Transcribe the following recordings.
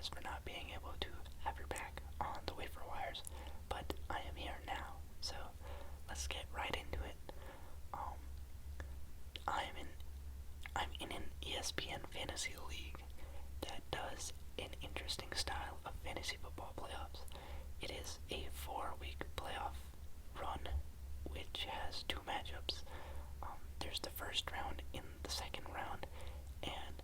apologize for not being able to have your back on the waiver wires, but I am here now, so let's get right into it. I'm in an ESPN fantasy league that does an interesting style of fantasy football playoffs. It is a 4-week playoff run, which has two matchups. There's the first round and the second round, and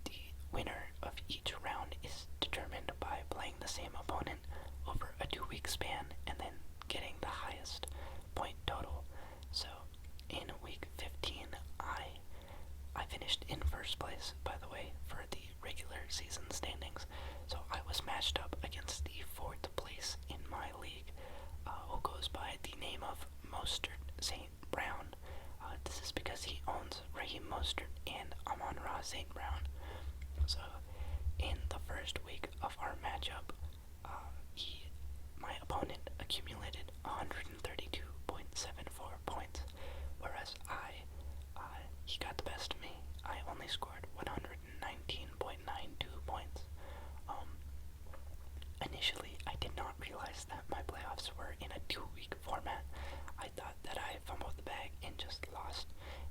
the winner of each round is determined by playing the same opponent over a 2-week span and then getting the highest point total. So in week 15, I finished in first place, by the way, for the regular season standings. So I was matched up against the 4th place in my league, who goes by the name of Mostert St. Brown. This is because he owns Raheem Mostert and Amon-Ra St. Brown. So in the first week of our matchup, my opponent accumulated 132.74 points, whereas he got the best of me. I only scored 119.92 points. Initially, I did not realize that my playoffs were in a 2-week format. I thought that I fumbled the bag and just lost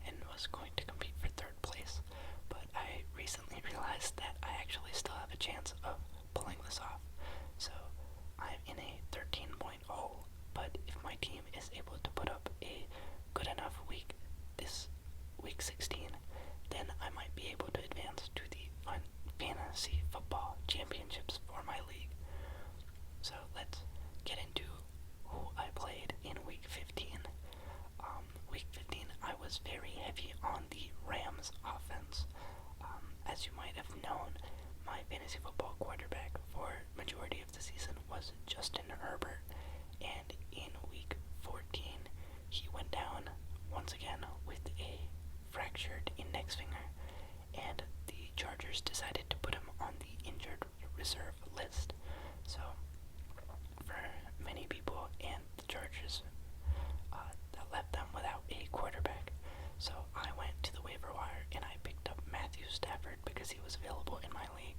and was going to compete for 3rd place, but I recently realized that I actually still have a chance of pulling this off. So I'm in a 13-point hole, but if my team is able to put up a good enough week this week 16, then I might be able to advance to the fantasy football championships for my league. So let's get into who I played in week 15. Week 15, I was very heavy on the Rams offense. As you might have known, my fantasy football quarterback for majority of the season was Justin Herbert, and in week 14, he went down once again with a fractured index finger, and the Chargers decided to put him on the injured reserve list. So for many people and the Chargers, that left them without a quarterback. So I went to the waiver wire and I picked up Matthew Stafford because he was available in my league,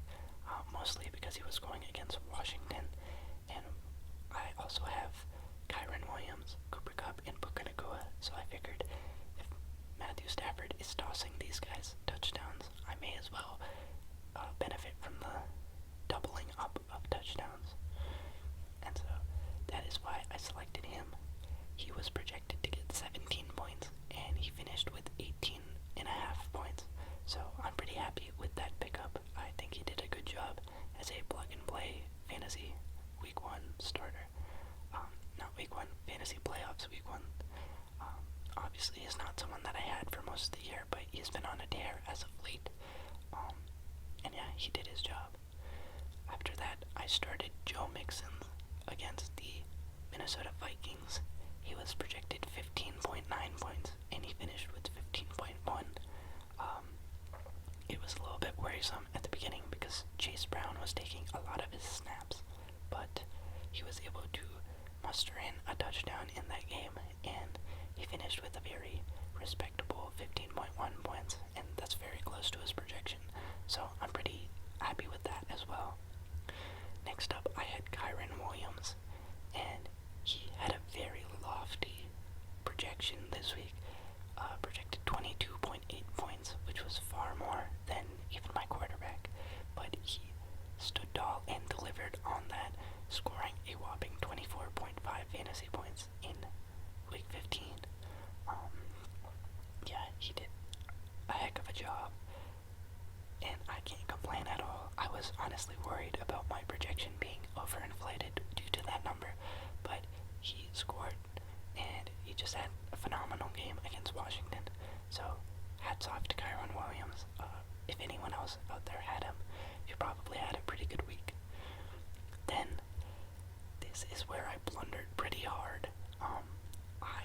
mostly because he was going against Washington, and I also have Kyren Williams, Cooper Kupp, and Puka Nacua, so I figured if Matthew Stafford is tossing these guys touchdowns, I may as well benefit from the doubling up of touchdowns. And so that is why I selected him. He was projected to get 17 points, and he finished with 18.5 points. So I'm pretty happy with that pickup. I think he did a good job as a plug-and-play fantasy week 1 starter. Not week 1, fantasy playoffs week 1. Obviously is not someone that I had for most of the year, but he's been on a tear as of late. And yeah, he did his job. After that, I started Joe Mixon against the Minnesota Vikings. He was projected 15.9 points, and he finished with 15.1. It was a little bit worrisome at the beginning because Chase Brown was taking a lot of his snaps, but he was able to muster in a touchdown in that game, and he finished with a very respectable 15.1 points, and that's very close to his projection, so I'm pretty happy with that as well. Next up, I had Kyren Williams, and he had a very lofty projection this week, projected 22.8 points, which was far more than even my quarterback, but he stood tall and delivered on that, scoring a whopping 24.5 fantasy points in week 15. Yeah, he did a heck of a job, and I can't complain at all. I was honestly worried about my projection being overinflated due to that number, but he scored, and he just had a phenomenal game against Washington. So hats off to Kyren Williams. If anyone else out there had him, you probably had a pretty good week. Then this is where I blundered pretty hard. I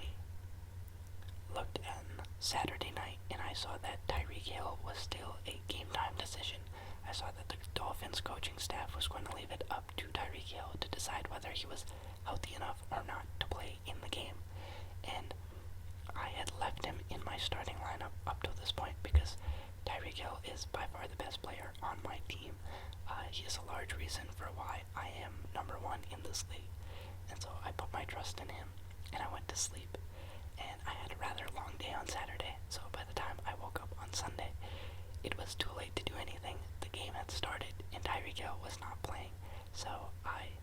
looked on Saturday night and I saw that Tyreek Hill was still a game time decision. I saw that the Dolphins coaching staff was going to leave it up to Tyreek Hill to decide whether he was healthy enough or not to play in the game. And I had left him in my starting lineup up to this point because Tyreek Hill is by far the best player on my team. He is a large reason for why I am number one in this league. And so I put my trust in him, and I went to sleep. And I had a rather long day on Saturday, so by the time I woke up on Sunday, it was too late to do anything. The game had started, and Tyreek Hill was not playing. So I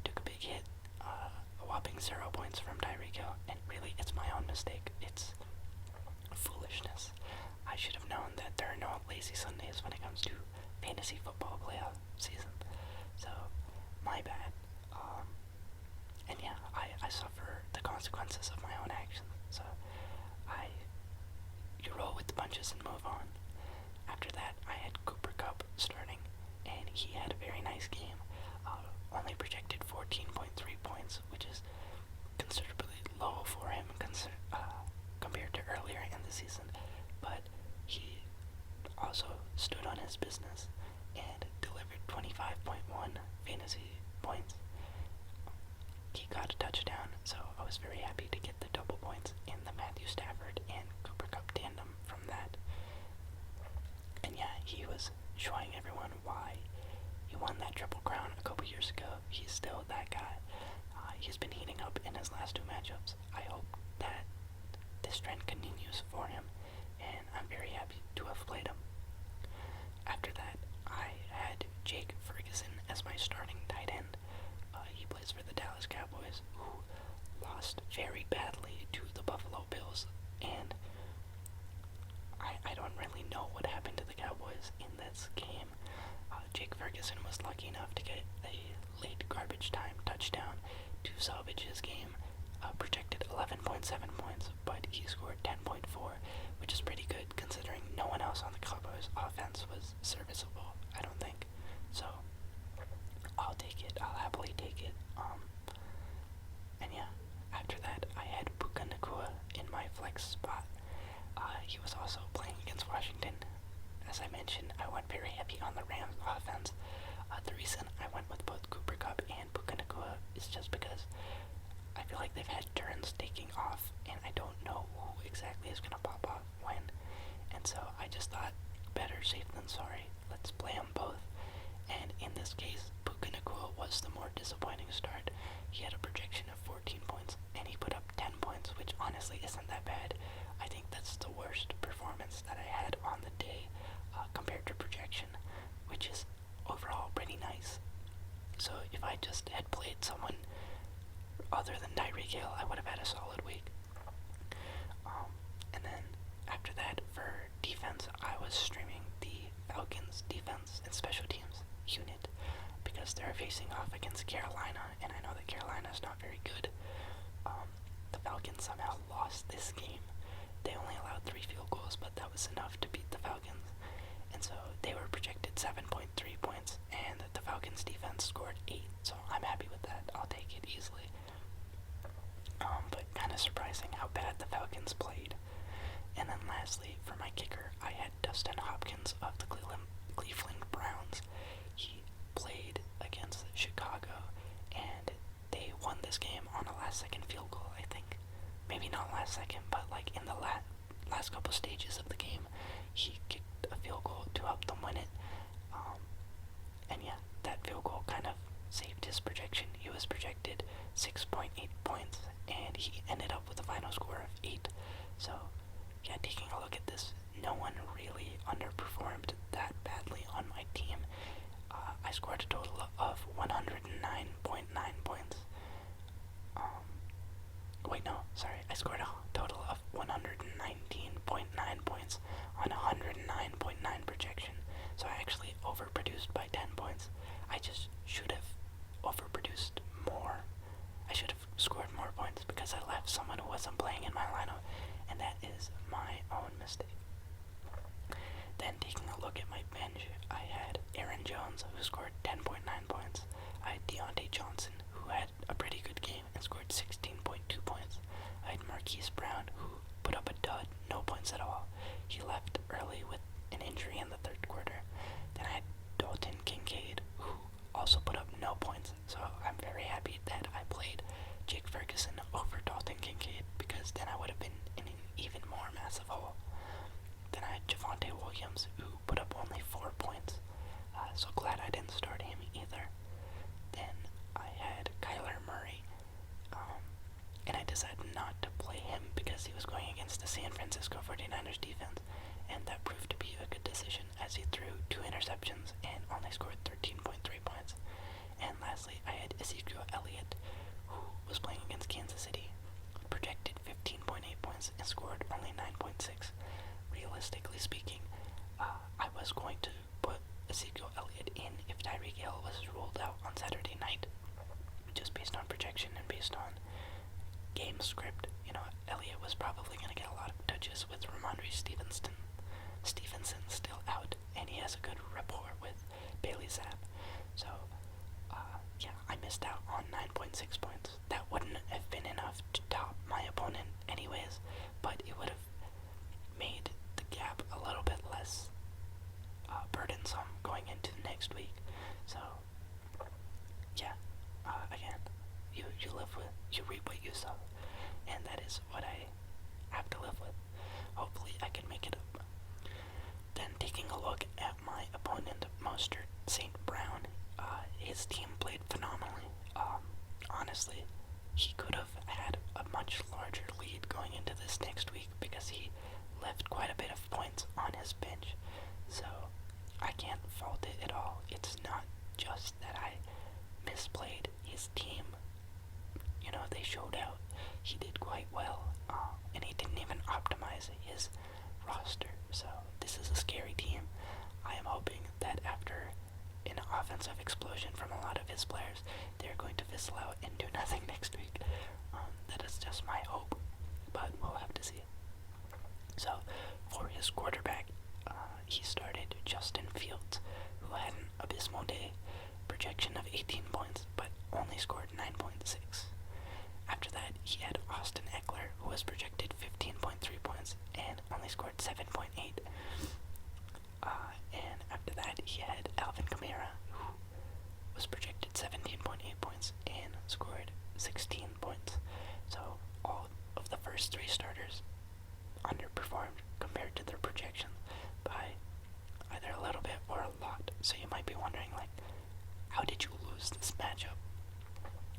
took a big hit, a whopping 0 points from Tyreek Hill, and really, it's my own mistake. It's foolishness. I should have known that there are no lazy Sundays when it comes to fantasy football playoff season. So, my bad. And yeah, I suffer the consequences of my own actions. So, you roll with the punches and move on. After that, I had Cooper Kupp starting, and he had a very nice game. Only projected 14.3 points, which is considerably low for him compared to earlier in the season. But he also stood on his business and delivered 25.1 fantasy points. He got a touchdown, so I was very happy to get the double points in the Matthew Stafford and Cooper Kupp tandem from that. And yeah, he was showing everyone why he won that Triple Crown a couple years ago. He's still that guy. He's been heating up in his last 2 matchups. I hope that this trend continues for him, and I'm very happy to have played him. After that, I had Jake Ferguson as my starting tight end. He plays for the Dallas Cowboys, who lost very badly to the Buffalo Bills, and I don't really know what happened to the Cowboys in this game. Jake Ferguson was lucky enough to get a late garbage time touchdown to salvage his game. Projected 11.7 points, but he scored 10.4, which is pretty good considering no one else on the Cowboys offense was serviceable, I don't think. So, I'll take it. I'll happily take it. And yeah, after that, I had Puka Nacua in my flex spot. He was also playing against Washington. As I mentioned, I went very heavy on the Rams offense. The reason I went with both Cooper Kupp and Puka Nacua is just because I feel like they've had turns taking off, and I don't know who exactly is going to pop off when. And so I just thought, better safe than sorry. Let's play them both. And in this case, Puka Nacua was the more disappointing start. He had a projection of 14 points, and he put up 10 points, which honestly isn't that bad. I think that's the worst performance that I had on the day compared to projection, which is overall pretty nice. So if I just had played someone other than Tyreek Hill, I would have had a solid week. And then after that, for defense, I was streaming the Falcons defense and special teams unit because they're facing off against Carolina, and I know that Carolina is not very good. The Falcons somehow lost this game. They only allowed 3 field goals, but that was enough to beat the Falcons. And so they were projected 7.3 points, and the Falcons defense scored 8. So I'm happy with that. I'll take it easily. But kind of surprising how bad the Falcons played. And then lastly, for my kicker, I had Dustin Hopkins of the Cleveland Browns. He played against Chicago, and they won this game on a last-second field goal, I think. Maybe not last second, but like in the last couple stages of the game, he kicked a field goal to help them win it. And yeah, that field goal kind of saved his projection. He was projected 6.8 points, and he ended up with a final score of 8. So yeah, taking a look at this, no one really underperformed that badly on my team. I scored a total of 109.9 points. I scored a total of 119.9 points on 109.9 projection. So I actually overproduced by 10 points. I just should have overproduced more. I should have scored more points because I left someone who wasn't playing in my lineup, and that is my own mistake. Then taking a look at my bench, I had Aaron Jones, who scored 10.9 points. I had Deontay Johnson, who had a pretty good game and scored 16.2 points. I had Marquise Brown, who put up a dud, no points at all. He left early with an injury in the third quarter. Then I had Dalton Kincaid, who also put up no points. So I'm very happy that I played Jake Ferguson over Dalton Kincaid, because then I would have been in an even more massive hole. Then I had Javonte Williams, who put up only 4 points. Ezekiel Elliott, who was playing against Kansas City, projected 15.8 points and scored only 9.6. Realistically speaking, I was going to put Ezekiel Elliott in if Tyreek Hill was ruled out on Saturday night, just based on projection and based on game script. Elliott was probably going to get a lot of touches with Ramondre Stevenson still out, and he has a good rapport with Bailey Zapp. So, I missed out on 9.6 points. That wouldn't have been enough to top my opponent anyways, but it would have made the gap a little bit less burdensome going into the next week. So, again, you reap what you sow, and that is what I have to live with. Hopefully I can make it up. Then taking a look at my opponent, Mostert St. Brown, his team played phenomenally. Honestly, he could have had a much larger lead going into this next week because he left quite a bit of points on his bench. So I can't fault it at all. It's not just that I misplayed his team. They showed out. He did quite well, and he didn't even optimize his roster. So this is a scary team. I am hoping that after an offensive explosion from a lot of his players, they're going to fizzle out and do nothing next week. That is just my hope, but we'll have to see. So for his quarterback, he started Justin Fields, who had an abysmal day, projection of 18 points, but only scored 9.6. After that, he had Austin Eckler, who was projected 15.3 points and only scored 7.8. And after that, he had Alvin Kamara, who was projected 17.8 points and scored 16 points. So all of the first three starters underperformed compared to their projections by either a little bit or a lot. So you might be wondering, how did you lose this matchup?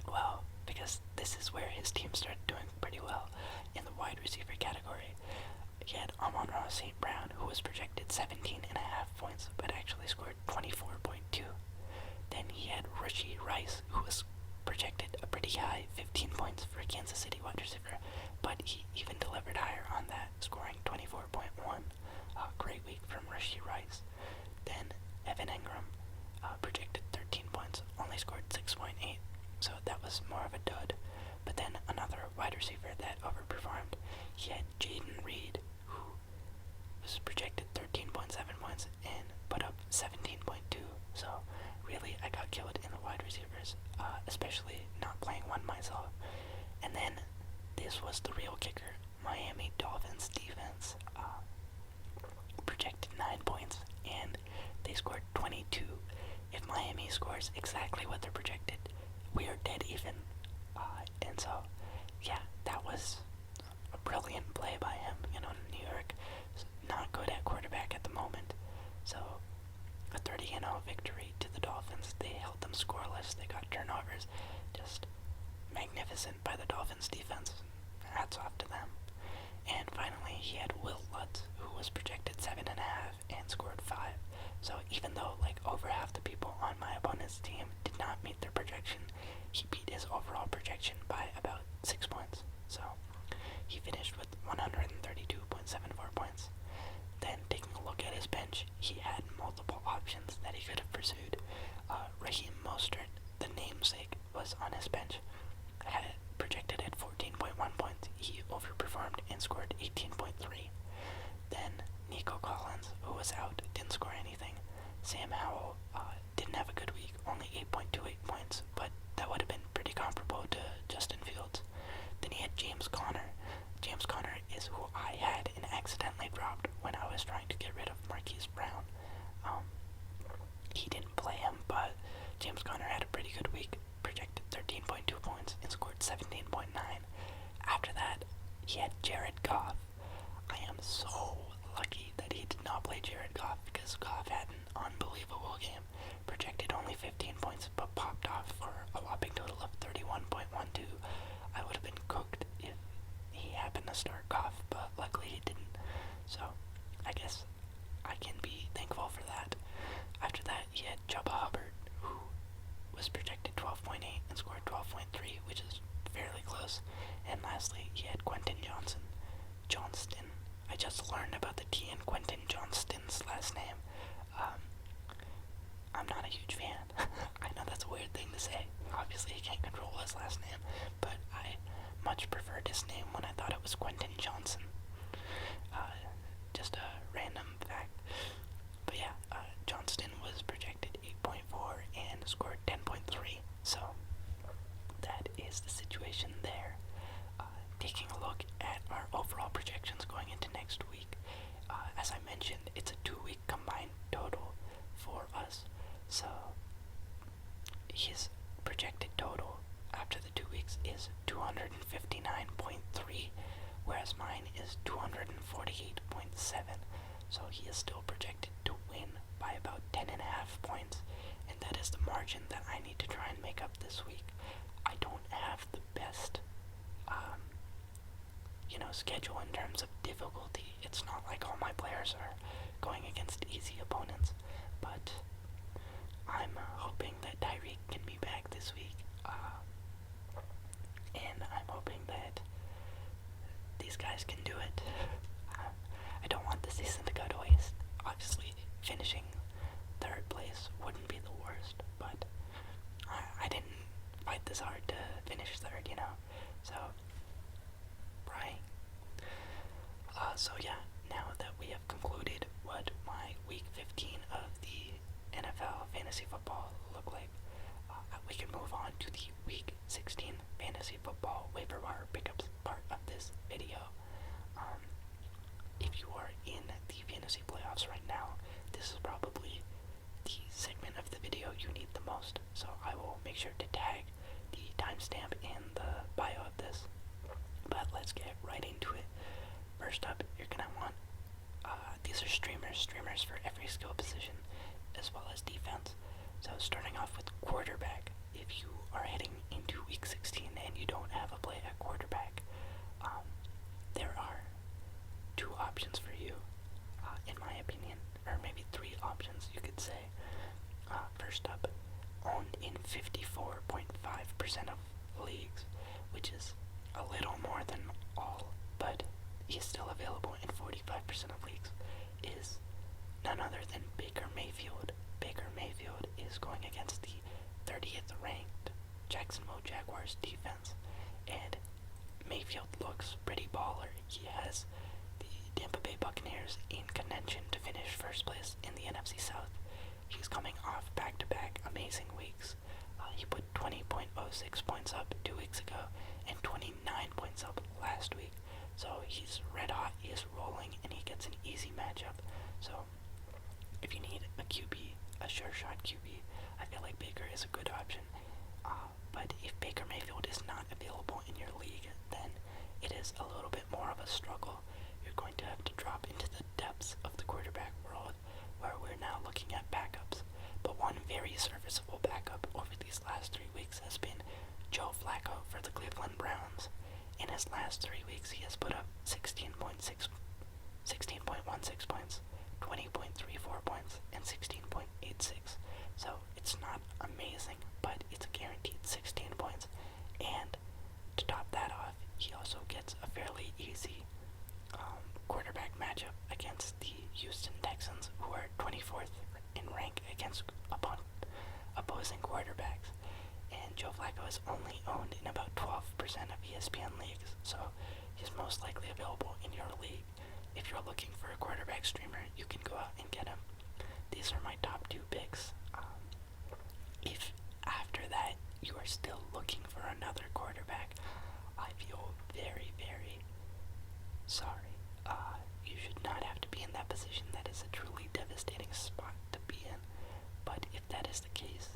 Well, because this is where his team started doing pretty well in the wide receiver category. He had Amon-Ra St. Brown, who was projected 17.5 points, but actually scored 24.2. Then he had Rashee Rice, who was projected a pretty high 15 points for a Kansas City wide receiver, but he even delivered higher on that, scoring 24.1. Great week from Rashee Rice. Then Evan Engram, projected 13 points, only scored 6.8. So that was more of a dud. But then another wide receiver that overperformed, he had Jaden Reed, who was projected 13.7 points and put up 17.2. So really, I got killed in the wide receivers, especially not playing one myself. And then this was the real kicker. Miami Dolphins defense projected 9 points and they scored 22. If Miami scores exactly what they're projected, we are dead even. And so, that was a brilliant play by him. New York is not good at quarterback at the moment. So, a 30-0 victory to the Dolphins. They held them scoreless. They got turnovers. Just magnificent by the Dolphins defense. Hats off to them. And finally, he had Will Lutz, who was projected 7.5 and scored 5. So even though over half the people on my opponent's team did not meet their projection, he beat his overall projection by about 6 points. So he finished with 132.74 points. Then taking a look at his bench, he had multiple options that he could have pursued. Raheem Mostert, the namesake, was on his bench. Had projected at 14.1 points. He overperformed and scored 18.3. Then Nico Collins, who was out, didn't score anything. Sam Howell didn't have a good week, only 8.28 points, but that would have been pretty comparable to Justin Fields. Then he had James Conner. James Conner is who I had and accidentally dropped when I was trying to get rid of Marquise Brown. He didn't play him, but James Conner had a pretty good week, projected 13.2 points and scored 17.9. After that, he had Jared Goff. I am so lucky that he did not play Jared Goff because Goff had an unbelievable game, projected only 15 points but popped off for a whopping total of 31.12. I would have been cooked if he happened to start Goff, but luckily he didn't. So I guess I can be thankful for that. After that, he had Chuba Hubbard, who was projected 12.8 and close. And lastly, he had Quentin Johnston. I just learned about the T in Quentin Johnston's last name. I'm not a huge fan. I know that's a weird thing to say. Obviously, he can't control his last name, but I much preferred his name when I thought it was Quentin Johnson. Just a random fact. But yeah, Johnston was projected 8.4 and scored 10.3. So that is the situation there. Taking a look at our overall projections going into next week. As I mentioned, it's a 2-week combined total for us. So his projected total after the 2 weeks is 259.3, whereas mine is 248.7. So he is still projected to win by about 10.5 points, and that is the margin that I need to try and make up this week. I don't have the best schedule in terms of difficulty. It's not like all my players are going against easy opponents, but I'm hoping that Tyreek can be back this week, and I'm hoping that these guys can do it. I don't want the season to go to waste. Obviously, finishing third place wouldn't be the worst, but I didn't fight this hard to finish third, so praying. So yeah, now that we have concluded what my week 15 of the NFL fantasy football look like, we can move on to the week 16 fantasy football waiver wire pickups part of this video. If you are in the fantasy playoffs right now, this is probably the segment of the video you need the most, so I will make sure to tag the timestamp in the bio of this. But let's get right into it. First up, you're going to want, these are streamers for every skill position, as well as defense. So starting off with quarterback, if you are heading into week 16 and you don't have a play at quarterback, there are 2 options for you, in my opinion, or maybe 3 options you could say. First up, owned in 54.5% of leagues, which is a little more than all, but is still available in 45% of leagues, is none other than Baker Mayfield. Baker Mayfield is going against the 30th ranked Jacksonville Jaguars defense, and Mayfield looks pretty baller. He has the Tampa Bay Buccaneers in contention to finish first place in the NFC South. He's coming off back-to-back amazing weeks. He put 20.06 points up 2 weeks ago and 29 points up last week. So he's red hot, he is rolling, and he gets an easy matchup. So if you need a QB, a sure shot QB, I feel like Baker is a good option. But if Baker Mayfield is not available in your league, then it is a little bit more of a struggle. You're going to have to drop into the depths of the quarterback world, where we're now looking at backups. But one very serviceable backup over these last 3 weeks has been Joe Flacco for the Cleveland Browns. In his last 3 weeks, he has put up 16.16 points, 20.34 points, and 16.86. So it's not amazing, but it's a guaranteed 16 points. And to top that off, he also gets a fairly easy quarterback matchup against the Houston Texans, who are 24th in rank against opposing quarterbacks. And Joe Flacco is only owned in about 12% of ESPN leagues, so he's most likely available in your league. If you're looking for a quarterback streamer, you can go out and get him. These are my top 2 picks. If after that you are still looking for another quarterback, I feel very, very sorry. You should not have to be in that position. That is a truly devastating spot to be in. But if that is the case,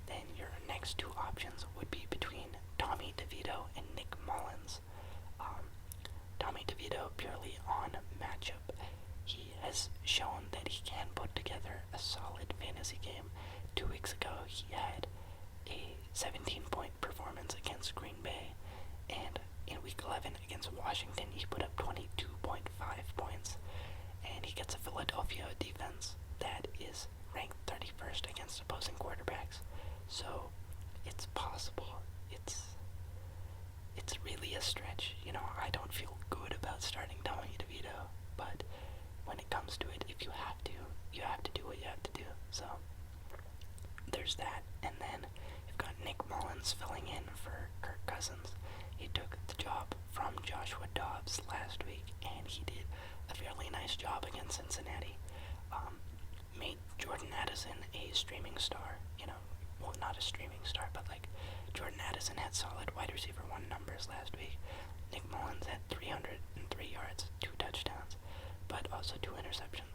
then your next 2 options would be between Tommy DeVito and Nick Mullins. Tommy DeVito purely on matchup. He has shown that he can put together a solid fantasy game. 2 weeks ago, he had a 17-point performance against Green Bay, and in week 11 against Washington, he put up 22.5 points, and he gets a Philadelphia defense that is ranked 31st against opposing quarterbacks. So it's possible. It's it's really a stretch. I don't feel good about starting Tommy DeVito, but when it comes to it, if you have to do what you have to do. So there's that, and then you've got Nick Mullins filling in for Kirk Cousins. He took the job from Joshua Dobbs last week, and he did a fairly nice job against Cincinnati. Made Jordan Addison a streaming star. Well, not a streaming star, but like Jordan Addison had solid wide receiver 1 numbers last week. Nick Mullins had 303 yards, 2 touchdowns, but also 2 interceptions.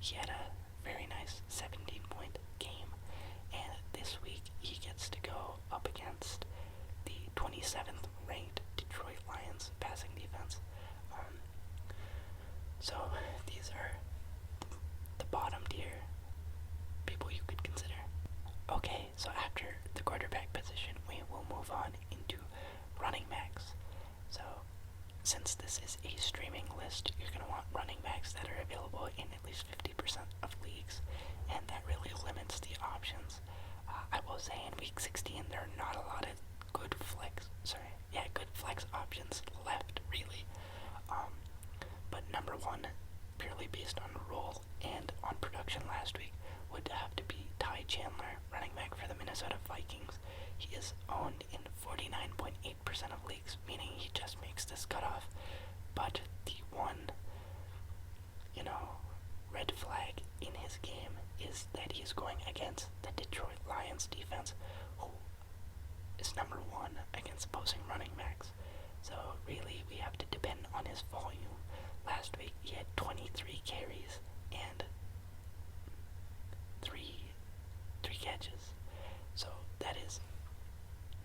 He had a very nice 17-point game, and this week he gets to go up against the 27th ranked Detroit Lions passing defense. So these are the bottom tier people you could consider. Okay, so after the quarterback position, we will move on into running backs. So since this is a streaming list, you're going to want running backs that are available in at least 50% of leagues, and that really limits the options. I will say in week 16 there are not a lot of good flex options left, really. But number one, purely based on role and on production last week, would have to be Ty Chandler, running back for the Minnesota Vikings. He is owned in 49.8% of leagues, meaning he just makes this cutoff. But the one, red flag in his game is that he's going against the Detroit Lions defense, who is number 1 against opposing running backs. So really, we have to depend on his volume. Last week, he had 23 carries and three catches. So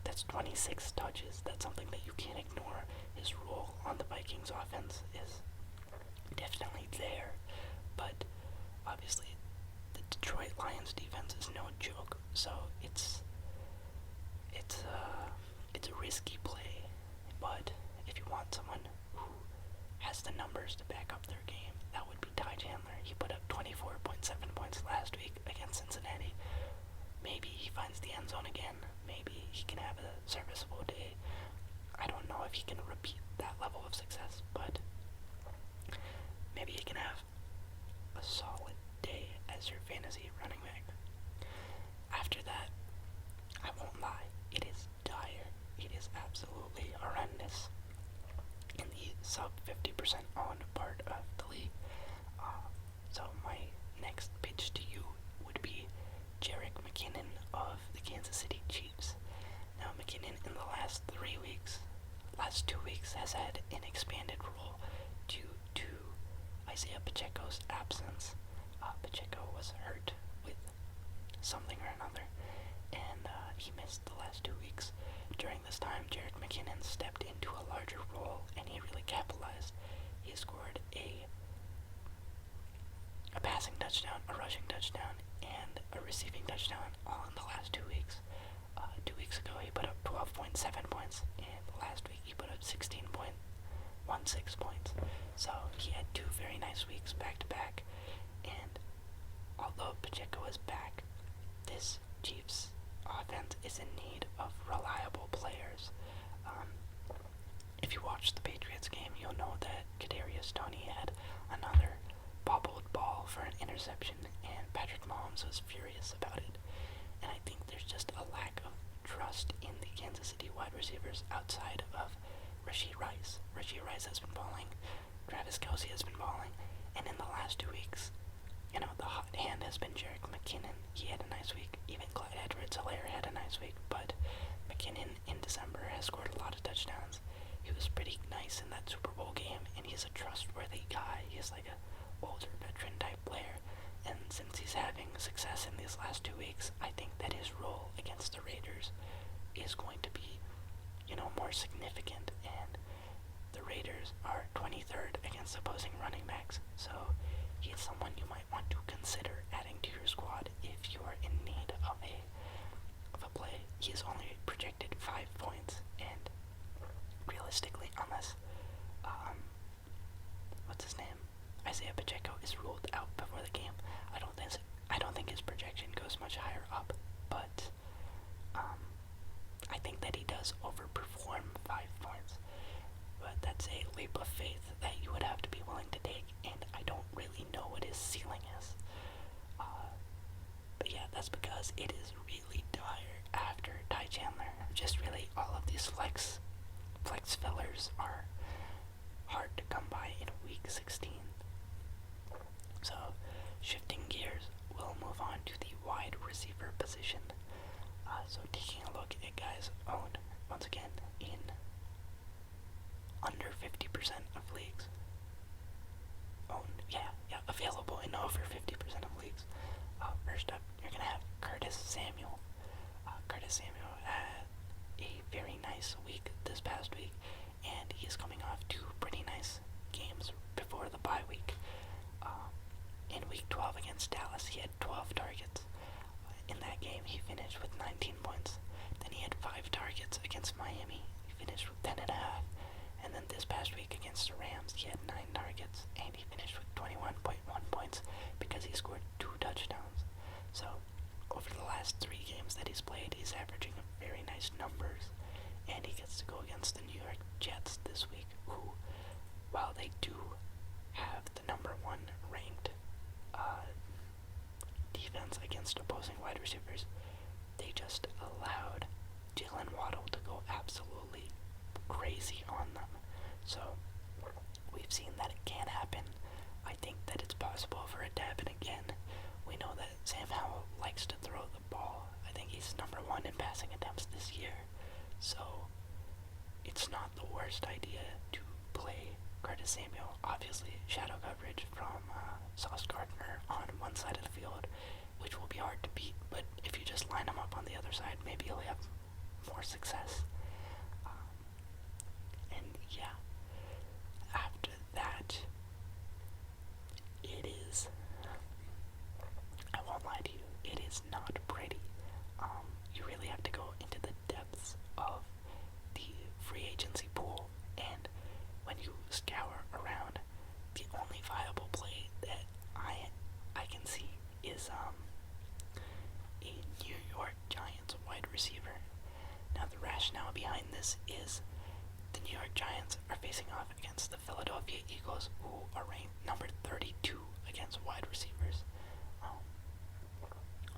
that's 26 touches. That's something that you can't ignore. His role on the Vikings offense is definitely there, but obviously the Detroit Lions defense is no joke. So it's a risky play, but if you want someone who has the numbers to back up their game, that would be Ty Chandler. He put up 24.7 points last week against Cincinnati. Maybe he finds the end zone again. Maybe he can have a serviceable day. I don't know if he can repeat that level of success, but maybe he can have a solid day as your fantasy running back. After that, I won't lie, it is dire. It is absolutely horrendous in the sub 50% owned part of the league. So my next pitch to you would be Jerick McKinnon of the Kansas City Chiefs. Now McKinnon in the last 2 weeks has had an expanded role due to Isaiah Pacheco's absence. Pacheco was hurt with something or another, and he missed the last 2 weeks. During this time, Jerick McKinnon stepped into a larger role, and he really capitalized. He scored a passing touchdown, a rushing touchdown, and a receiving touchdown all in the last 2 weeks. 2 weeks ago, he put up 12.7 points, and last week he put up 16.16 points. So he had 2 very nice weeks back to back, and although Pacheco is back, this Chiefs offense is in need of reliable players. If you watched the Patriots game, you'll know that Kadarius Toney had another bobbled ball for an interception, and Patrick Mahomes was furious about it. And I think there's just a lack of trust in the Kansas City wide receivers outside of Rashee Rice. Rashee Rice has been balling, Travis Kelce has been balling, and in the last 2 weeks, the hot hand has been Jerick McKinnon. He had a nice week. Even Clyde Edwards-Helaire had a nice week, but McKinnon in December has scored a lot of touchdowns. He was pretty nice in that Super Bowl game, and he's a trustworthy guy. He's like a older veteran type player, and since he's having success in these last 2 weeks, I think that his role against the Raiders is going to be, more significant, and the Raiders are 23rd against opposing running backs, so he's someone you might want to consider adding to your squad if you are in need of a play. He's only projected 5 points, and realistically, unless what's his name, Isaiah Pacheco is ruled out before the game, I don't think his projection goes much higher up, but I think that he does overperform 5 points. against the Rams, he had 9 targets, and he finished with 21.1 points because he scored 2 touchdowns. So, over the last 3 games that he's played, he's averaging very nice numbers, and he gets to go against the New York Jets this week, who, while they do have the number 1 ranked defense against opposing wide receivers, they just allowed Jalen Waddle to go absolutely crazy on them. So, we've seen that it can happen. I think that it's possible for it to happen again. We know that Sam Howell likes to throw the ball. I think he's number 1 in passing attempts this year. So, it's not the worst idea to play Curtis Samuel. Obviously, shadow coverage from Sauce Gardner on one side of the field, which will be hard to beat, but if you just line him up on the other side, maybe he'll have more success. And yeah, after that, it is, I won't lie to you, it is not pretty. You really have to go into the depths of the free agency pool, and when you scour around, the only viable play that I can see is a New York Giants wide receiver. Now the rationale behind this is the New York Giants are facing off against the Philadelphia Eagles, who are ranked number 32 against wide receivers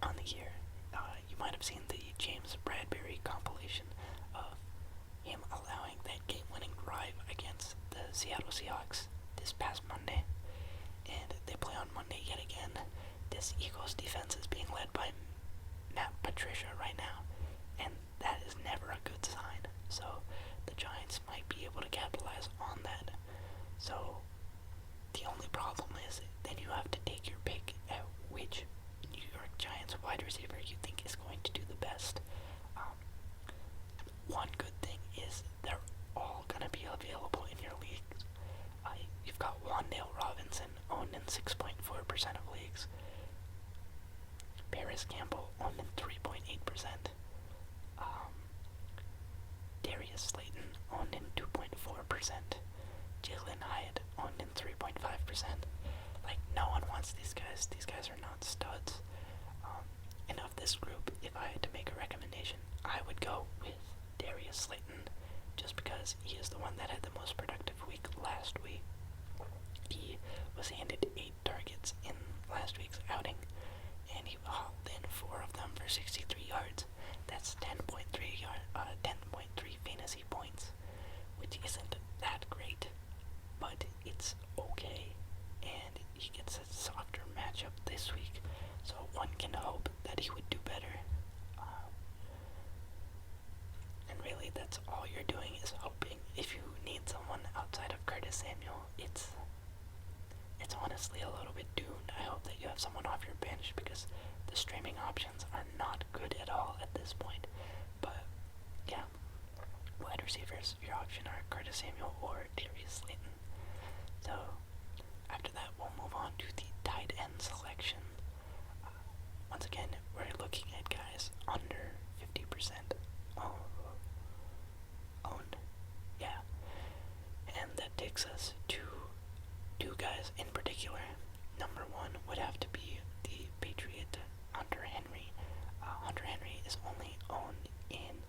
on the year. You might have seen the James Bradbury compilation of him allowing that game-winning drive against the Seattle Seahawks this past Monday, and they play on Monday yet again. This Eagles defense is being led by Matt Patricia right now, and that is never a good sign. So the Giants might be able to capitalize on that. So the only problem is then you have to take your pick at which New York Giants wide receiver you think is going to do the best. One good thing is they're all going to be available in your leagues. You've got Wan'Dale Robinson owned in 6.4% of leagues. Paris Campbell owned in 3.8%. Darius Slayton owned in 2.4%. Jalen Hyatt owned in 3.5%. Like, no one wants these guys. These guys are not studs. And of this group, if I had to make a recommendation, I would go with Darius Slayton, just because he is the one that had the most productive week last week. He was handed 8 targets in last week's outing, and he hauled in 4 of them for 63 yards. That's 10.3 fantasy points, which isn't that great, but it's okay. And he gets a softer matchup this week, so one can hope that he would do better. And really, that's all you're doing is hoping. If you need someone outside of Curtis Samuel, it's honestly a little bit doomed. I hope that you have someone off your bench, because the streaming options are not good at all at this point. But yeah, wide receivers, your option are Curtis Samuel or Darius Slayton. So after that, we'll move on to the tight end selection. Once again, we're looking at guys under 50% owned. Yeah. And that takes us to 2 guys in particular. Number 1 would have to be the Patriot Hunter Henry. Hunter Henry is only owned in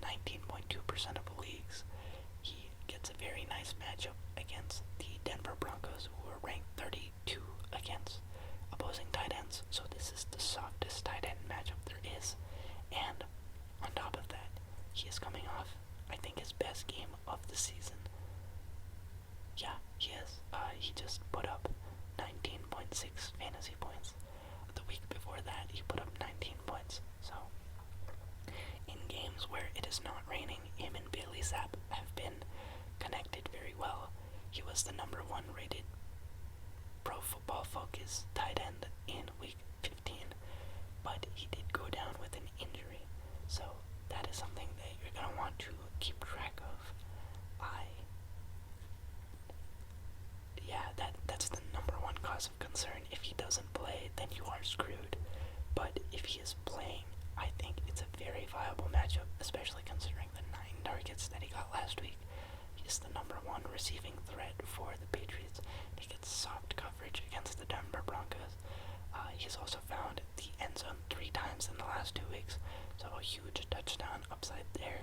19.2% of leagues. He gets a very nice matchup against the Denver Broncos, who are ranked 32 against opposing tight ends. So this is the softest tight end matchup there is. And on top of that, he is coming off, I think, his best game of the season. Yeah, he is. He just put up 19.6 fantasy points. The week before that, he put up 19 points. So, in games where it is not raining, him and Bailey Zapp have been connected very well. He was the number 1 rated Pro Football Focus tight end in week 15, but he did go down with an injury. So, that is something that you're going to want to keep track of. That's the number 1 cause of concern. If he doesn't play, then you are screwed. But if he is playing, I think it's a very viable matchup, especially considering the 9 targets that he got last week. He's the number 1 receiving threat huge touchdown upside there.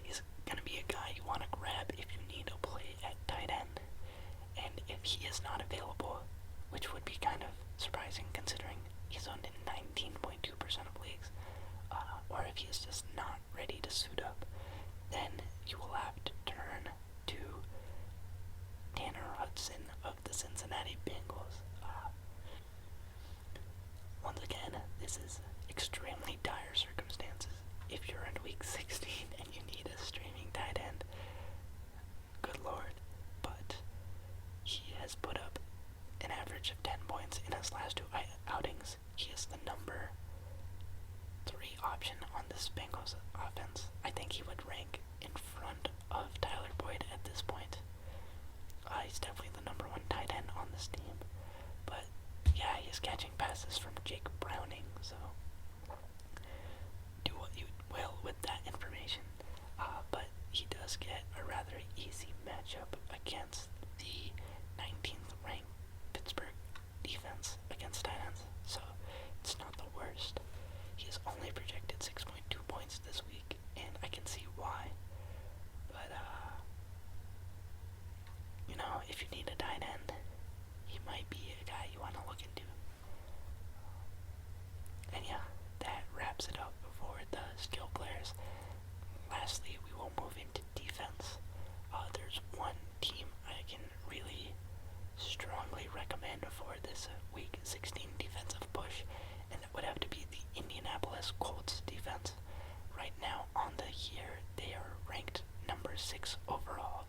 He's going to be a guy you want to grab if you need a play at tight end. And if he is not available, which would be kind of surprising considering he's owned in 19.2% of leagues, or if he's just not ready to suit up, then you will have to turn to Tanner Hudson of the Cincinnati Bengals. Once again, this is extremely dire circumstances. If you're in week 16 and you need a streaming tight end, good lord. But he has put up an average of 10 points in his last 2 outings. He is the number 3 option on this Bengals offense. I think he would rank in front of Tyler Boyd at this point. He's definitely the number 1 tight end on this team. But yeah, he's catching passes from Jake Browning, so do what you will with that information. But he does get a rather easy matchup against the 19th ranked Pittsburgh defense against tight ends, so it's not the worst. He is only projected 6.2 points this week, and I can see why. But, if you need a tight end, he might be a guy you want to look into. And yeah, that wraps it up for the skill players. Lastly, we will move into defense. There's one team I can really strongly recommend for this week 16 defensive push, and that would have to be the Indianapolis Colts defense. Right now on the year, they are ranked number 6 overall,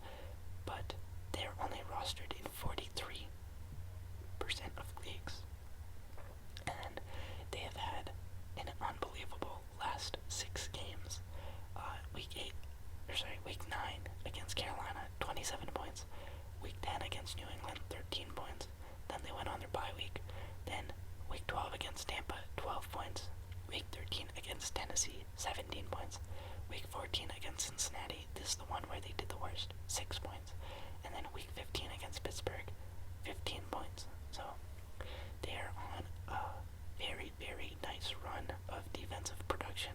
but they are only rostered in 43% of leagues. And they have had an unbelievable last 6 games. Week 9 against Carolina, 27 points. Week 10 against New England, 13 points. Then they went on their bye week. Then week 12 against Tampa, 12 points. Week 13 against Tennessee, 17 points. Week 14 against Cincinnati, this is the one where they did the worst, 6 points. And then week 15 against Pittsburgh, 15 points. So they are on a very, very nice run of defensive production.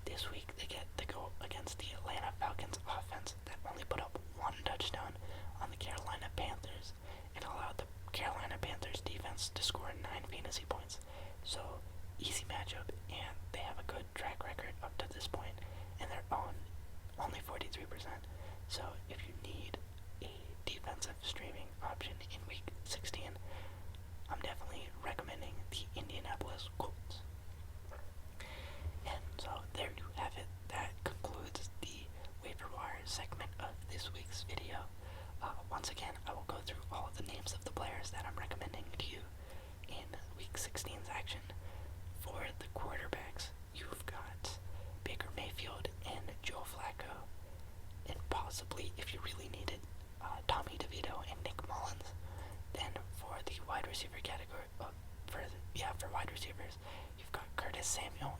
This week they get to go against the Atlanta Falcons offense that only put up 1 touchdown on the Carolina Panthers and allowed the Carolina Panthers defense to score 9 fantasy points. So easy matchup, and they have a good track record up to this point, and they're on only 43%. So if you need a defensive streaming option in week 16, I'm definitely recommending the Indianapolis Colts. And so there you have it. That concludes the waiver wire segment of this week's video. Once again, I will go through all of the names of the players that I'm recommending to you in week 16's action. For the quarterbacks, you've got Baker Mayfield and Joe Flacco, and possibly, if you really need it, Tommy DeVito and Nick Mullins. Then for the wide receiver category, for wide receivers, you've got Curtis Samuel